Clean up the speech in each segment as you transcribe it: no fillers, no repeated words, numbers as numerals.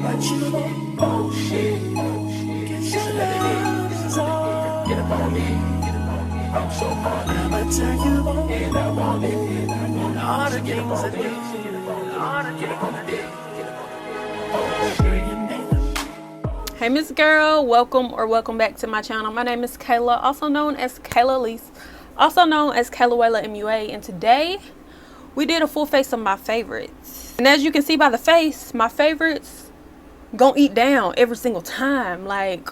But you won't bullshit. Get your nerves on. Get up on me. I'm so horny. I'ma turn you on. And I want it. And all the things I do. All the things I do. Hey Miss Girl, welcome back to my channel. My name is Kayla, also known as Kayla Elise, also known as Kaylawayla MUA, and today we did a full face of my favorites. And as you can see by the face, my favorites gonna eat down every single time, like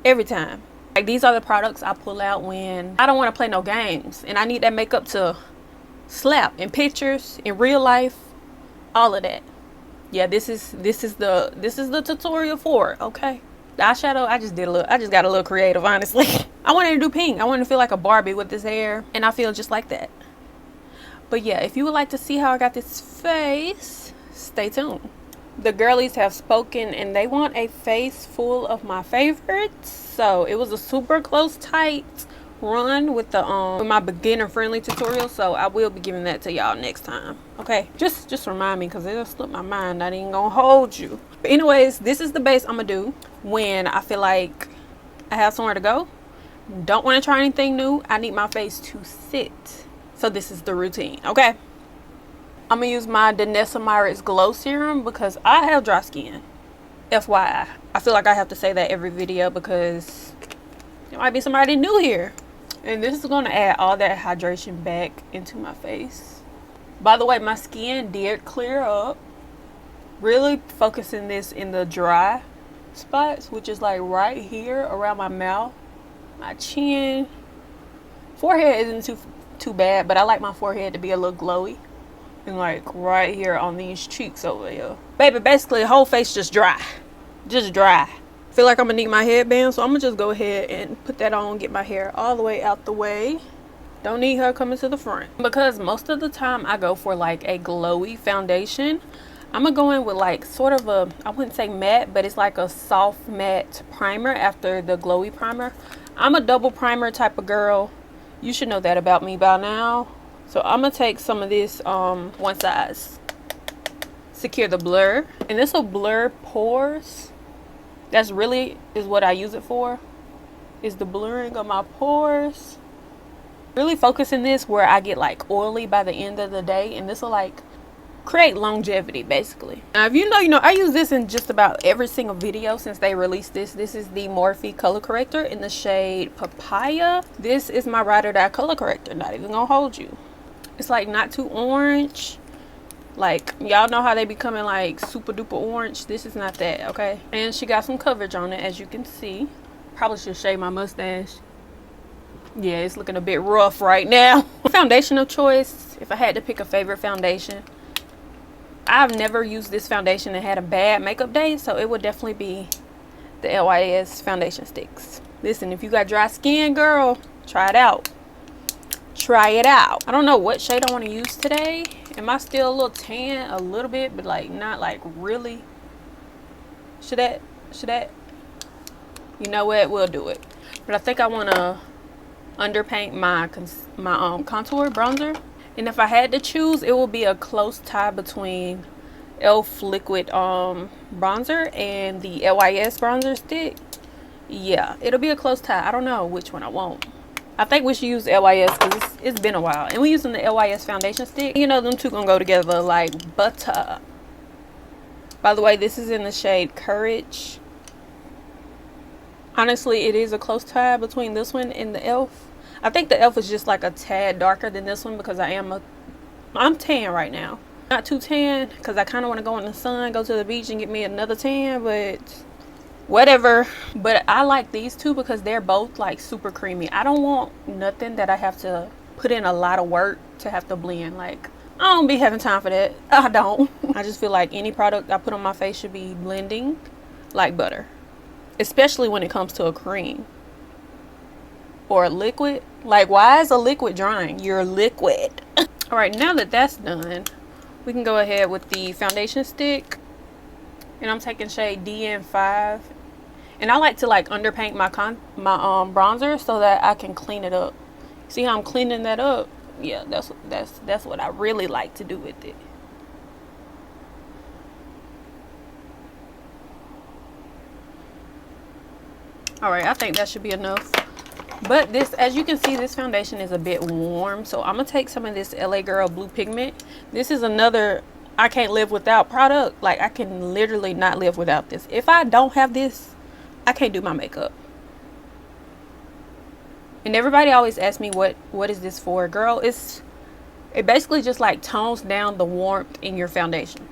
every time. Like these are the products I pull out when I don't want to play no games and I need that makeup to slap in pictures, in real life, all of that. Yeah, this is the tutorial for it, okay? The eyeshadow, I just got a little creative, honestly. I wanted to do pink. I wanted to feel like a Barbie with this hair, and I feel just like that. But yeah, if you would like to see how I got this face, stay tuned. The girlies have spoken and they want a face full of my favorites. So it was a super close, tight run with the with my beginner friendly tutorial, so I will be giving that to y'all next time, okay? Just remind me, because it'll slip my mind. I ain't gonna hold you. But anyways, this is the base I'm gonna do when I feel like I have somewhere to go, don't want to try anything new, I need my face to sit. So this is the routine, okay? I'm gonna use my Danessa Myricks Glow Serum because I have dry skin, FYI. I feel like I have to say that every video because there might be somebody new here. And this is going to add all that hydration back into my face. By the way, my skin did clear up. Really focusing this in the dry spots, which is like right here around my mouth, my chin. Forehead isn't too bad, but I like my forehead to be a little glowy. And like right here on these cheeks over here. Baby, basically the whole face just dry. Just dry. Feel like I'm gonna need my headband, so I'm gonna just go ahead and put that on, get my hair all the way out the way. Don't need her coming to the front, because most of the time I go for like a glowy foundation. I'm gonna go in with like sort of a, I wouldn't say matte, but it's like a soft matte primer after the glowy primer. I'm a double primer type of girl. You should know that about me by now. So I'm gonna take some of this one size, secure the blur, and this will blur pores. That's really is what I use it for, is the blurring of my pores. Really focusing this where I get like oily by the end of the day, and this will like create longevity basically. Now if you know, I use this in just about every single video since they released this. This is the Morphe color corrector in the shade Papaya. This is my ride or die color corrector, not even gonna hold you. It's like not too orange. Like y'all know how they be coming like super duper orange. This is not that, okay? And she got some coverage on it, as you can see. Probably should shave my mustache. Yeah, it's looking a bit rough right now. Foundation of choice, if I had to pick a favorite foundation, I've never used this foundation and had a bad makeup day, so it would definitely be the LYS foundation sticks. Listen, if you got dry skin, girl, try it out. Try it out. I don't know what shade I want to use today. Am I still a little tan? A little bit, but like not like really. Should that? You know what? We'll do it. But I think I want to underpaint my contour bronzer. And if I had to choose, it will be a close tie between e.l.f. liquid bronzer and the LYS bronzer stick. Yeah, it'll be a close tie. I don't know which one I want. I think we should use LYS because it's been a while. And we're using the LYS foundation stick. You know, them two gonna go together like butter. By the way, this is in the shade Courage. Honestly, it is a close tie between this one and the e.l.f. I think the e.l.f. is just like a tad darker than this one because I'm tan right now. Not too tan because I kind of want to go in the sun, go to the beach and get me another tan, but whatever. But I like these two because they're both like super creamy. I don't want nothing that I have to put in a lot of work to have to blend. Like I don't be having time for that. I don't. I just feel like any product I put on my face should be blending like butter, especially when it comes to a cream or a liquid. Like why is a liquid drying? You're liquid. All right, now that that's done, we can go ahead with the foundation stick, and I'm taking shade DN5. And I like to like underpaint my bronzer so that I can clean it up. See how I'm cleaning that up? Yeah, that's what I really like to do with it. All right, I think that should be enough. But this, as you can see, this foundation is a bit warm, so I'm gonna take some of this LA Girl blue pigment. This is another I can't live without product. Like, I can literally not live without this. If I don't have this, I can't do my makeup. And everybody always asks me what is this for. Girl, it basically just like tones down the warmth in your foundation.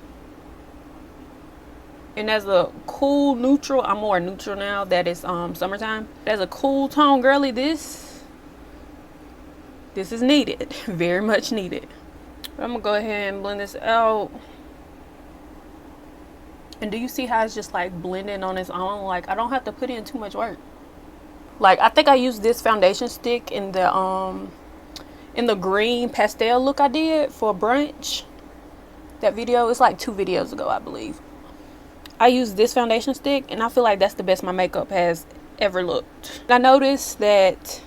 And as a cool neutral, I'm more neutral now that it's summertime. As a cool tone girly, this is needed. Very much needed. I'm gonna go ahead and blend this out. And do you see how it's just like blending on its own? Like, I don't have to put in too much work. Like, I think I used this foundation stick in the green pastel look I did for brunch. That video, it's like 2 videos ago, I believe. I used this foundation stick, and I feel like that's the best my makeup has ever looked. I noticed that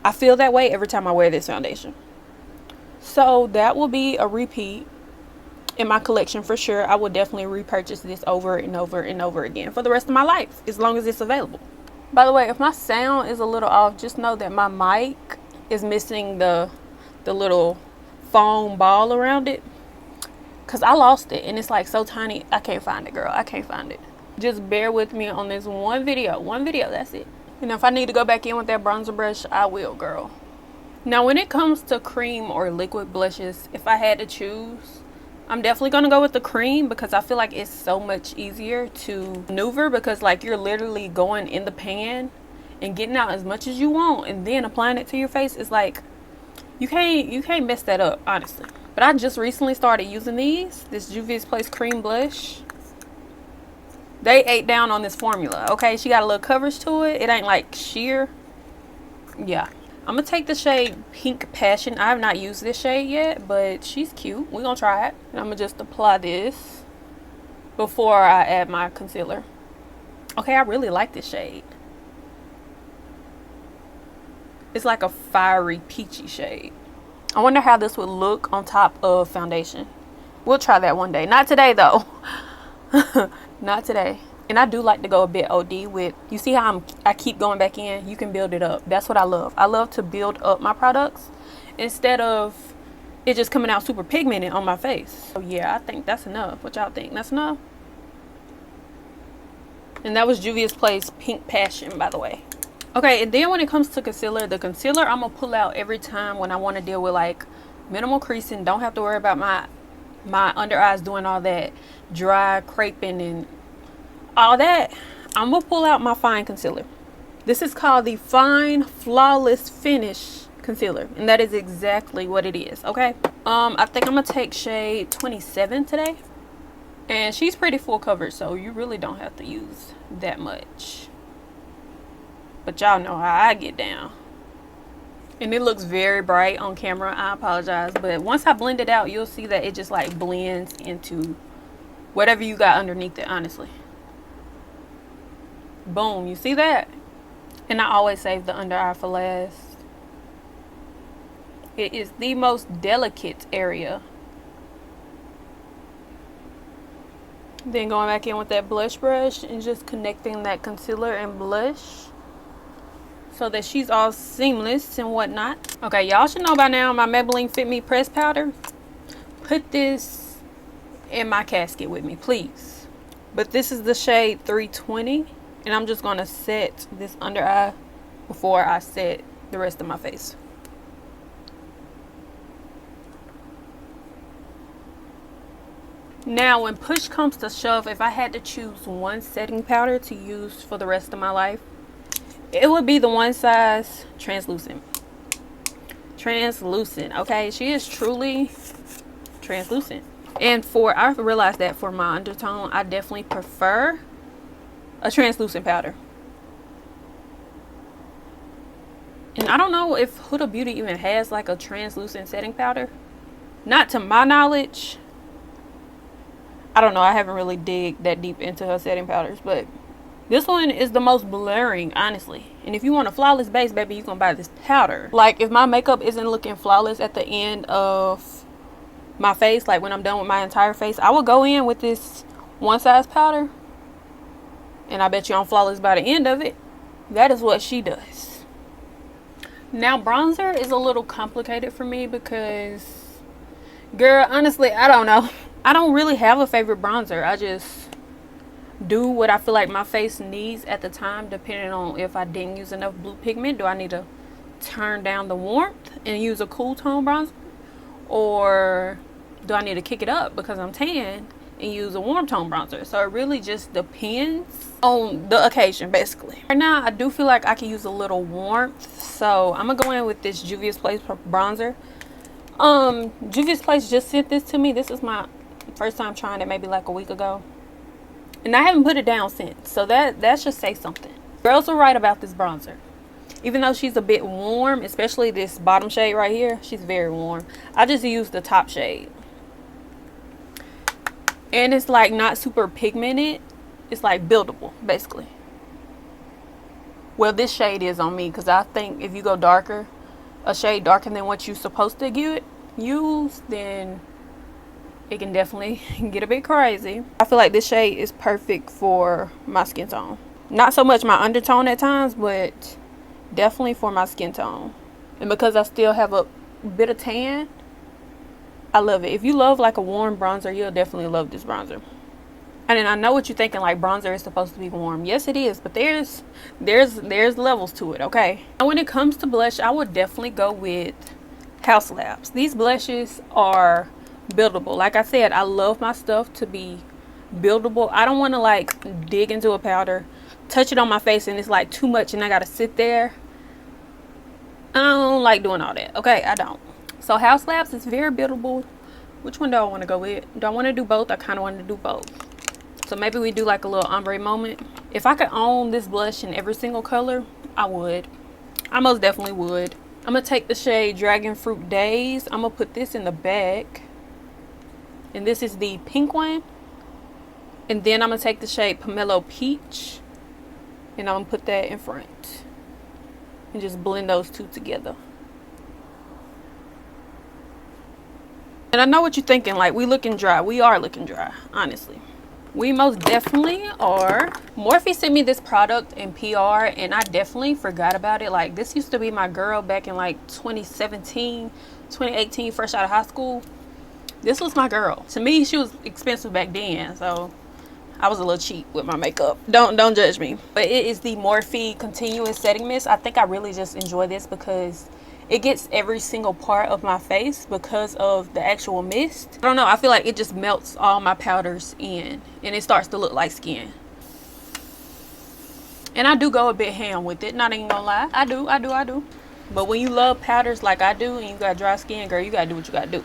I feel that way every time I wear this foundation. So that will be a repeat in my collection for sure. I will definitely repurchase this over and over and over again for the rest of my life, as long as it's available. By the way, if my sound is a little off, just know that my mic is missing the little foam ball around it. Because I lost it, and it's like so tiny. I can't find it, girl. I can't find it. Just bear with me on this one video. One video, that's it. And if I need to go back in with that bronzer brush, I will, girl. Now, when it comes to cream or liquid blushes, if I had to choose, I'm definitely going to go with the cream, because I feel like it's so much easier to maneuver, because like you're literally going in the pan and getting out as much as you want and then applying it to your face. It's like you can't mess that up, honestly. But I just recently started using this Juvia's Place cream blush. They ate down on this formula, okay? She got a little coverage to it. It ain't like sheer. Yeah. I'm going to take the shade Pink Passion. I have not used this shade yet, but she's cute. We're going to try it. And I'm going to just apply this before I add my concealer. Okay, I really like this shade. It's like a fiery, peachy shade. I wonder how this would look on top of foundation. We'll try that one day. Not today, though. Not today. And I do like to go a bit OD with, you see how I keep going back in? You can build it up. That's what I love. I love to build up my products instead of it just coming out super pigmented on my face. So yeah, I think that's enough. What y'all think? That's enough? And that was Juvia's Place Pink Passion, by the way. Okay, and then when it comes to concealer, the concealer I'm going to pull out every time when I want to deal with like minimal creasing. Don't have to worry about my under eyes doing all that dry creping and all that. I'm going to pull out my fine concealer. This is called the Fine Flawless Finish Concealer, and that is exactly what it is, okay? I think I'm going to take shade 27 today. And she's pretty full coverage, so you really don't have to use that much. But y'all know how I get down. And it looks very bright on camera. I apologize. But once I blend it out, you'll see that it just like blends into whatever you got underneath it, honestly. Boom. You see that? And I always save the under eye for last. It is the most delicate area. Then going back in with that blush brush and just connecting that concealer and blush so that she's all seamless and whatnot. Okay, y'all should know by now my Maybelline Fit Me pressed powder. Put this in my casket with me, please. But this is the shade 320, and I'm just going to set this under eye before I set the rest of my face. Now, when push comes to shove, if I had to choose one setting powder to use for the rest of my life, it would be the One Size Translucent. Translucent, okay? She is truly translucent. And I realized that for my undertone, I definitely prefer a translucent powder. And I don't know if Huda Beauty even has like a translucent setting powder. Not to my knowledge. I don't know. I haven't really dig that deep into her setting powders, but this one is the most blurring, honestly. And if you want a flawless base, baby, you're gonna buy this powder. Like, if my makeup isn't looking flawless at the end of my face, like when I'm done with my entire face, I will go in with this One Size powder, and I bet you I'm flawless by the end of it. That is what she does. Now bronzer is a little complicated for me because, girl, honestly, I don't know. I don't really have a favorite bronzer. I just do what I feel like my face needs at the time, depending on if I didn't use enough blue pigment. Do I need to turn down the warmth and use a cool tone bronzer, or do I need to kick it up because I'm tan and use a warm tone bronzer? So it really just depends on the occasion, basically. Right now I do feel like I can use a little warmth, so I'm gonna go in with this Juvia's Place bronzer. Juvia's Place just sent this to me. This is my first time trying it, maybe like a week ago, and I haven't put it down since, so that should say something. Girls are right about this bronzer. Even though she's a bit warm, especially this bottom shade right here, she's very warm. I just use the top shade, and it's like not super pigmented. It's like buildable, basically. Well, this shade is on me, because I think if you go darker, a shade darker than what you're supposed to use, then it can definitely get a bit crazy. I feel like this shade is perfect for my skin tone. Not so much my undertone at times, but definitely for my skin tone. And because I still have a bit of tan, I love it. If you love like a warm bronzer, you'll definitely love this bronzer. And then I know what you're thinking, like bronzer is supposed to be warm. Yes, it is, but there's levels to it, okay? And when it comes to blush, I would definitely go with House Labs. These blushes are buildable. Like I said, I love my stuff to be buildable. I don't want to like dig into a powder, touch it on my face, and it's like too much and I gotta sit there. I don't like doing all that, okay? I don't. So House Labs is very buildable. Which one do I want to go with? Do I want to do both? I kind of want to do both. So maybe we do like a little ombre moment. If I could own this blush in every single color, I would. I most definitely would. I'm going to take the shade Dragon Fruit Days. I'm going to put this in the back. And this is the pink one. And then I'm going to take the shade Pomelo Peach. And I'm going to put that in front. And just blend those two together. And I know what you're thinking, like, we looking dry. We are looking dry, honestly. We most definitely are. Morphe sent me this product in PR, and I definitely forgot about it. Like, this used to be my girl back in like 2017, 2018, fresh out of high school. This was my girl. To me, she was expensive back then, so I was a little cheap with my makeup. Don't judge me. But it is the Morphe Continuous Setting Mist. I think I really just enjoy this because it gets every single part of my face because of the actual mist. I don't know, I feel like it just melts all my powders in and it starts to look like skin. And I do go a bit ham with it, not even gonna lie. I do. But when you love powders like I do and you got dry skin, girl, you gotta do what you gotta do.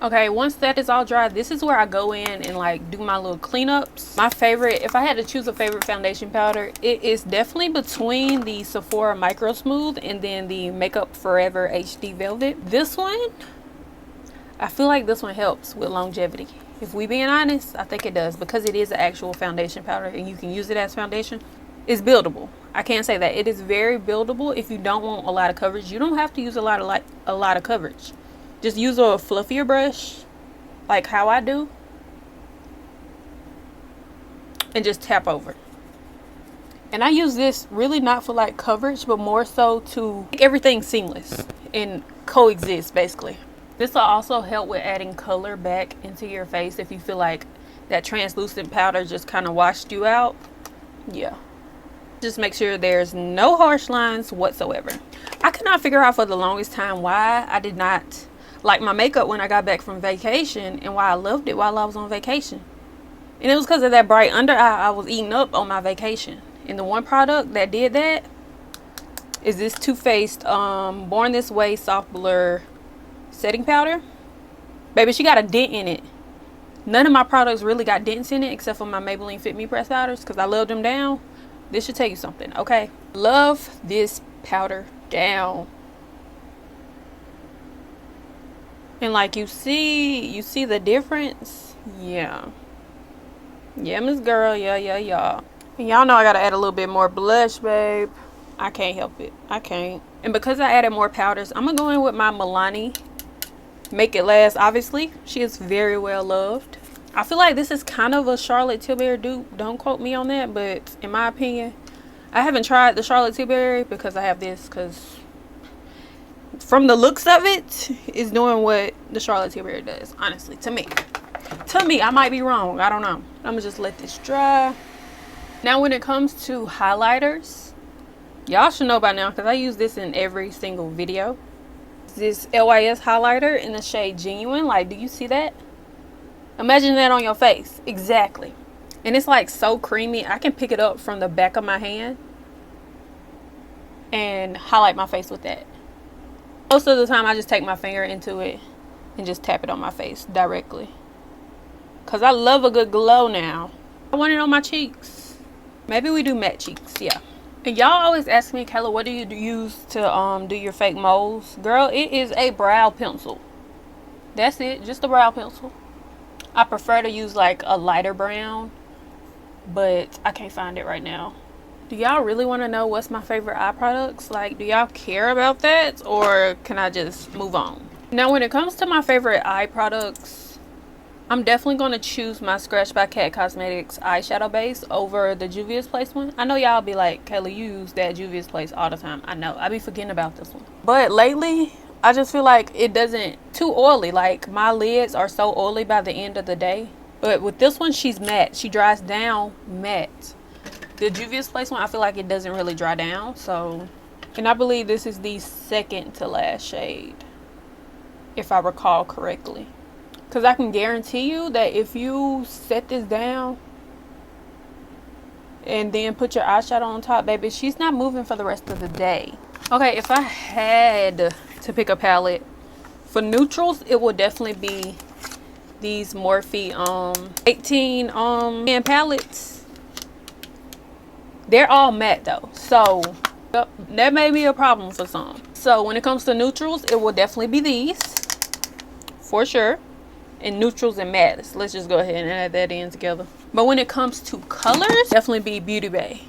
Okay, once that is all dry, this is where I go in and like do my little cleanups. My favorite, if I had to choose a favorite foundation powder, it is definitely between the Sephora Micro Smooth and then the Makeup Forever HD Velvet. This one, I feel like this one helps with longevity. If we being honest, I think it does, because it is an actual foundation powder and you can use it as foundation. It's buildable. I can't say that. It is very buildable. If you don't want a lot of coverage, you don't have to use a lot of coverage. Just use a fluffier brush, like how I do, and just tap over. And I use this really not for like coverage, but more so to make everything seamless and coexist, basically. This will also help with adding color back into your face if you feel like that translucent powder just kind of washed you out. Yeah. Just make sure there's no harsh lines whatsoever. I could not figure out for the longest time why I did not like my makeup when I got back from vacation, and why I loved it while I was on vacation. And it was because of that bright under eye I was eating up on my vacation. And the one product that did that is this Too Faced Born This Way Soft Blur Setting Powder. Baby, she got a dent in it. None of my products really got dents in it except for my Maybelline Fit Me pressed powders, because I love them down. This should tell you something, okay? Love this powder down. And like you see the difference. Yeah, Miss Girl. Yeah. And y'all know I gotta add a little bit more blush, babe. I can't help it. I can't. And because I added more powders, I'm gonna go in with my Milani Make It Last. Obviously, she is very well loved. I feel like this is kind of a Charlotte Tilbury dupe. Don't quote me on that, but in my opinion, I haven't tried the Charlotte Tilbury because I have this, because from the looks of it, it's doing what the Charlotte Tilbury does, honestly, to me. To me, I might be wrong. I don't know. I'm going to just let this dry. Now, when it comes to highlighters, y'all should know by now because I use this in every single video. This LYS highlighter in the shade Genuine. Like, do you see that? Imagine that on your face. Exactly. And it's like so creamy. I can pick it up from the back of my hand and highlight my face with that. Most of the time, I just take my finger into it and just tap it on my face directly. Because I love a good glow now. I want it on my cheeks. Maybe we do matte cheeks, yeah. And y'all always ask me, Kayla, what do you use to do your fake moles? Girl, it is a brow pencil. That's it, just a brow pencil. I prefer to use like a lighter brown, but I can't find it right now. Do y'all really want to know what's my favorite eye products? Like, do y'all care about that, or can I just move on? Now, when it comes to my favorite eye products, I'm definitely going to choose my Scratch by Cat Cosmetics eyeshadow base over the Juvia's Place one. I know y'all be like, Kayla, you use that Juvia's Place all the time. I know, I be forgetting about this one. But lately, I just feel like it doesn't, too oily. Like, my lids are so oily by the end of the day. But with this one, she's matte. She dries down matte. The Juvia's Place one, I feel like it doesn't really dry down. So, and I believe this is the second to last shade, if I recall correctly. Because I can guarantee you that if you set this down and then put your eyeshadow on top, baby, she's not moving for the rest of the day. Okay, if I had to pick a palette for neutrals, it would definitely be these Morphe 18 pan palettes. They're all matte though, so that may be a problem for some. So when it comes to neutrals, it will definitely be these for sure. And neutrals and mattes. Let's just go ahead and add that in together. But when it comes to colors, definitely be Beauty Bay.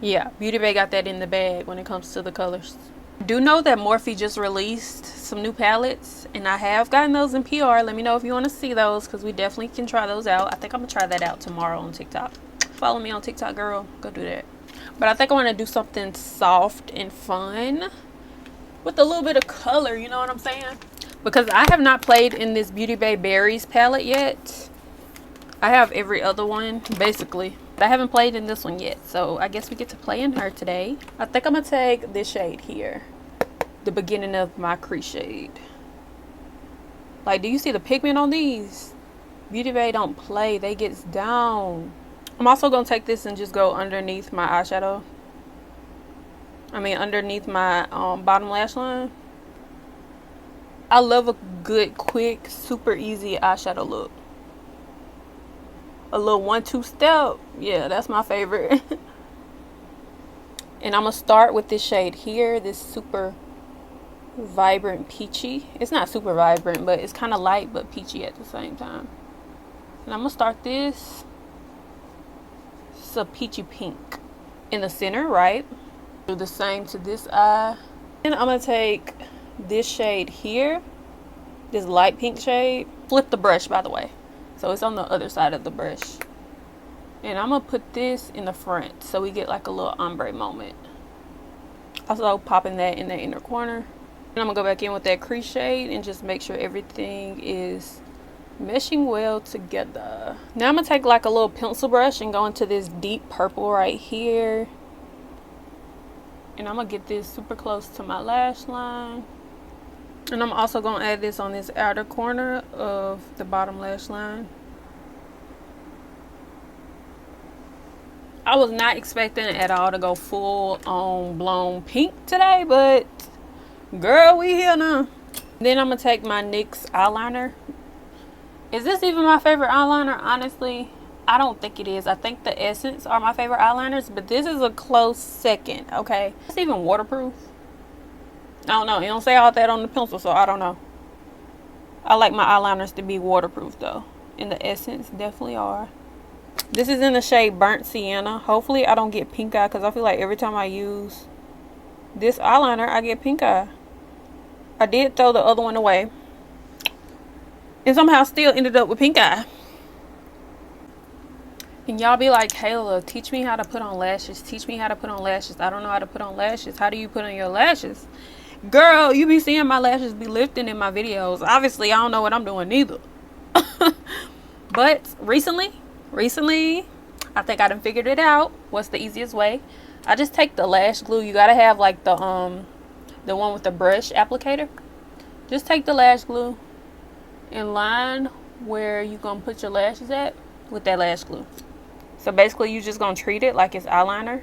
Yeah, Beauty Bay got that in the bag when it comes to the colors. I do know that Morphe just released some new palettes, and I have gotten those in PR. Let me know if you want to see those, because we definitely can try those out. I think I'm gonna try that out tomorrow on TikTok. Follow me on TikTok, girl. Go do that. But I think I want to do something soft and fun with a little bit of color, you know what I'm saying? Because I have not played in this Beauty Bay Berries palette yet. I have every other one, basically. But I haven't played in this one yet. So I guess we get to play in her today. I think I'm going to take this shade here. The beginning of my crease shade. Like, do you see the pigment on these? Beauty Bay don't play. They gets down. I'm also going to take this and just go underneath my eyeshadow. Underneath my bottom lash line. I love a good, quick, super easy eyeshadow look. A little 1-2 step. Yeah, that's my favorite. And I'm going to start with this shade here. This super vibrant peachy. It's not super vibrant, but it's kind of light but peachy at the same time. And I'm going to start this. It's a peachy pink in the center, right? Do the same to this eye. And I'm going to take this shade here, this light pink shade. Flip the brush, by the way, so it's on the other side of the brush. And I'm gonna put this in the front so we get like a little ombre moment. Also popping that in the inner corner. And I'm gonna go back in with that crease shade and just make sure everything is meshing well together. Now I'm gonna take like a little pencil brush and go into this deep purple right here. And I'm gonna get this super close to my lash line. And I'm also going to add this on this outer corner of the bottom lash line. I was not expecting at all to go full on blown pink today, but girl, we here now. Then I'm going to take my NYX eyeliner. Is this even my favorite eyeliner? Honestly, I don't think it is. I think the Essence are my favorite eyeliners, but this is a close second, okay? It's even waterproof. I don't know. It don't say all that on the pencil, so I don't know. I like my eyeliners to be waterproof, though. And the Essence definitely are. This is in the shade Burnt Sienna. Hopefully, I don't get pink eye, because I feel like every time I use this eyeliner, I get pink eye. I did throw the other one away. And somehow still ended up with pink eye. And y'all be like, Kayla, teach me how to put on lashes. Teach me how to put on lashes. I don't know how to put on lashes. How do you put on your lashes? Girl, you be seeing my lashes be lifting in my videos. Obviously, I don't know what I'm doing neither. But recently, I think I done figured it out. What's the easiest way? I just take the lash glue. You gotta have like the one with the brush applicator. Just take the lash glue and line where you gonna put your lashes at with that lash glue. So basically, you just gonna treat it like it's eyeliner.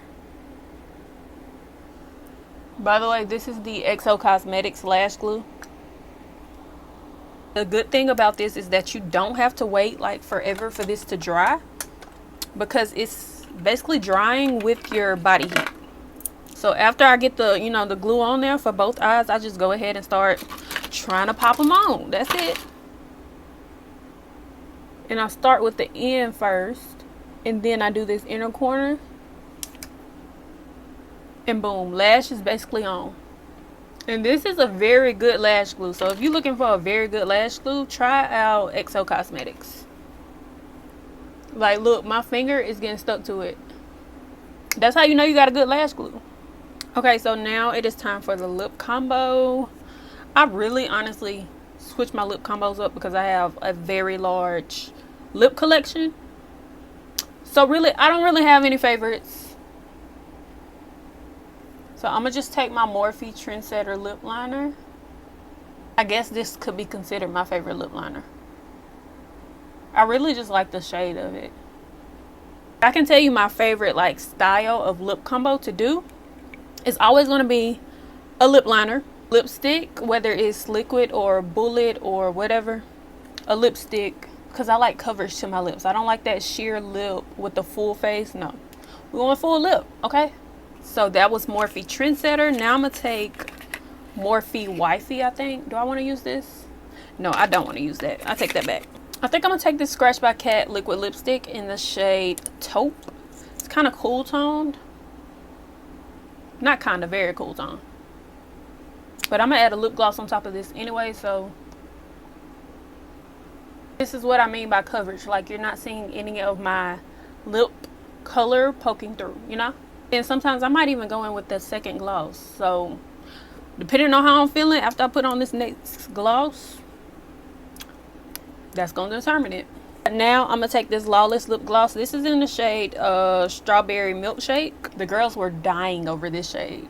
By the way, this is the XO Cosmetics lash glue. The good thing about this is that you don't have to wait like forever for this to dry, because it's basically drying with your body heat. So after I get the, you know, the glue on there for both eyes, I just go ahead and start trying to pop them on. That's it. And I start with the end first, and then I do this inner corner, and boom, lash is basically on. And this is a very good lash glue. So if you're looking for a very good lash glue, try out XO Cosmetics. Like, look, my finger is getting stuck to it. That's how you know you got a good lash glue. Okay, so now it is time for the lip combo. I really honestly switch my lip combos up because I have a very large lip collection. So really, I don't really have any favorites. So I'm going to just take my Morphe Trendsetter lip liner. I guess this could be considered my favorite lip liner. I really just like the shade of it. I can tell you my favorite like style of lip combo to do. It's always going to be a lip liner, lipstick, whether it's liquid or bullet or whatever. A lipstick, because I like coverage to my lips. I don't like that sheer lip with the full face. No, we want full lip, okay? So that was Morphe Trendsetter. Now I'm going to take Morphe Wifey, I think. Do I want to use this? No, I don't want to use that. I take that back. I think I'm going to take this Scratch by Cat liquid lipstick in the shade Taupe. It's kind of cool toned. Not kind of, very cool tone. But I'm going to add a lip gloss on top of this anyway, so. This is what I mean by coverage. Like, you're not seeing any of my lip color poking through, you know? And sometimes I might even go in with the second gloss. So, depending on how I'm feeling after I put on this next gloss, that's going to determine it. Now, I'm going to take this Lawless lip gloss. This is in the shade Strawberry Milkshake. The girls were dying over this shade.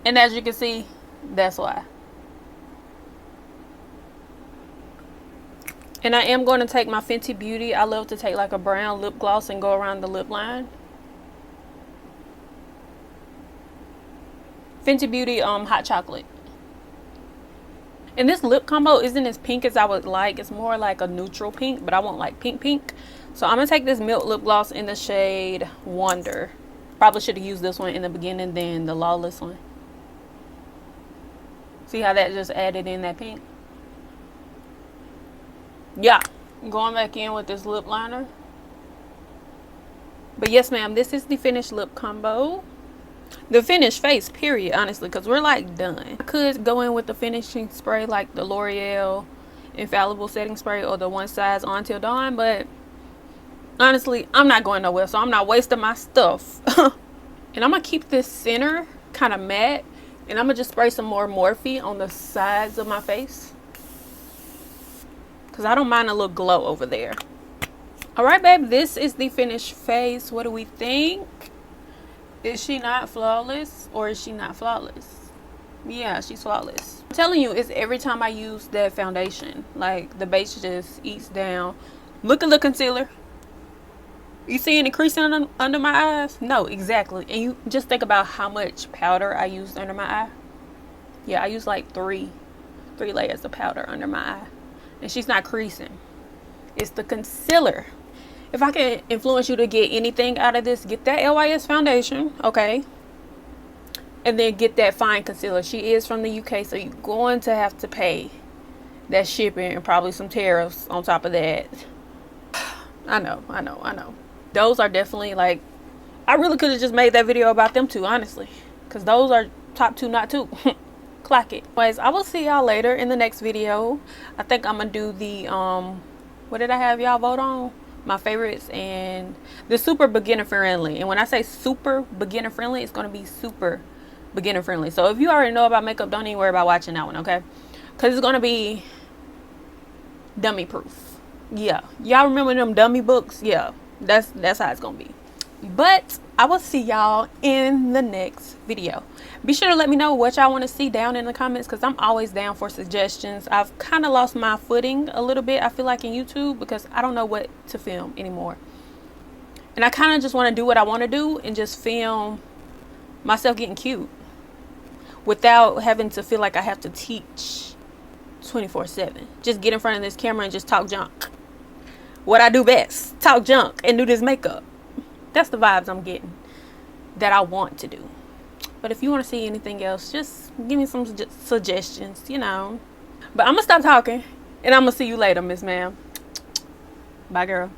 And as you can see, that's why. And I am going to take my Fenty Beauty. I love to take like a brown lip gloss and go around the lip line. Fenty Beauty Hot Chocolate. And this lip combo isn't as pink as I would like. It's more like a neutral pink, but I want like pink. So I'm going to take this Milk lip gloss in the shade Wonder. Probably should have used this one in the beginning than the Lawless one. See how that just added in that pink? Yeah, going back in with this lip liner. But yes, ma'am, this is the finished lip combo. The finished face, period, honestly, because we're like done. I could go in with the finishing spray like the L'Oreal Infallible Setting Spray or the One Size On Till Dawn, but honestly, I'm not going nowhere, so I'm not wasting my stuff. And I'm going to keep this center kind of matte, and I'm going to just spray some more Morphe on the sides of my face, because I don't mind a little glow over there. Alright, babe, this is the finished face. What do we think? Is she not flawless, or is she not flawless? Yeah, she's flawless. I'm telling you, it's every time I use that foundation, like the base just eats down. Look at the concealer. You see any creasing under my eyes? No, exactly. And you just think about how much powder I used under my eye. Yeah, I used like three layers of powder under my eye. And she's not creasing. It's the concealer. If I can influence you to get anything out of this, get that LYS foundation, okay? And then get that fine concealer. She is from the UK, so you're going to have to pay that shipping and probably some tariffs on top of that. I know. Those are definitely like, I really could have just made that video about them two, honestly. Because those are top two, not two. Clock it. Anyways, I will see y'all later in the next video. I think I'm going to do the, what did I have y'all vote on? my favorites, and they're super beginner friendly. And when I say super beginner friendly, it's going to be super beginner friendly. So if you already know about makeup, don't even worry about watching that one, okay? Because it's going to be dummy proof. Yeah, y'all remember them dummy books? Yeah, that's how it's going to be. But I will see y'all in the next video. Be sure to let me know what y'all want to see down in the comments, because I'm always down for suggestions. I've kind of lost my footing a little bit, I feel like, in YouTube, because I don't know what to film anymore. And I kind of just want to do what I want to do and just film myself getting cute without having to feel like I have to teach 24/7. Just get in front of this camera and just talk junk. What I do best, talk junk and do this makeup. That's the vibes I'm getting that I want to do. But if you want to see anything else, just give me some suggestions, you know. But I'm going to stop talking, and I'm going to see you later, Miss Ma'am. Bye, girl.